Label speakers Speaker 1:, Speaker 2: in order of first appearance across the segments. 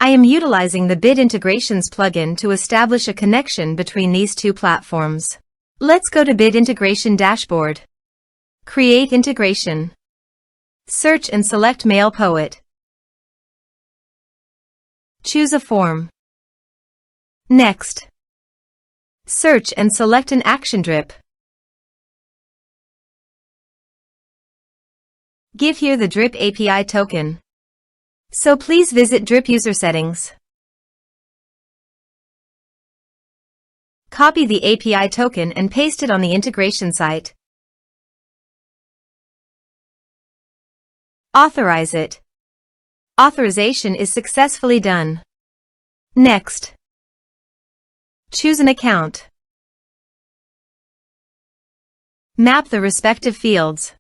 Speaker 1: I am utilizing the Bid Integrations plugin to establish a connection between these two platforms. Let's go to Bid Integration Dashboard. Create Integration. Search and select MailPoet. Choose a form. Next. Search and select an action drip. Give here the drip API token. So please visit drip user settings. Copy the API token and paste it on the integration site. Authorize it. Authorization is successfully done. Next. Choose an account. Map the respective fields.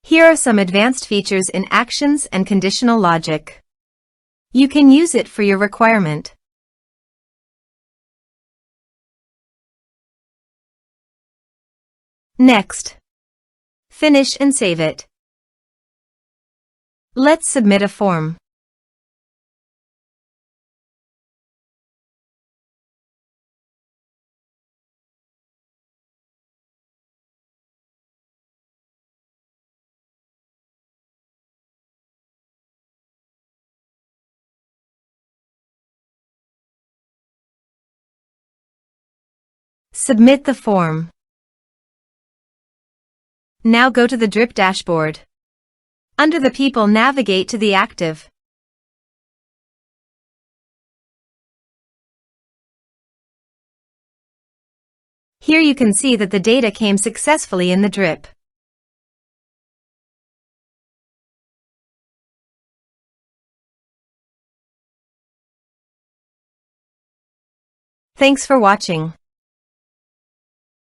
Speaker 1: Here are some advanced features in Actions and Conditional Logic. You can use it for your requirement. Next. Finish and save it. Let's submit a form. Submit the form. Now go to the drip dashboard. Under the people, navigate to the active. Here you can see that the data came successfully in the drip. Thanks for watching.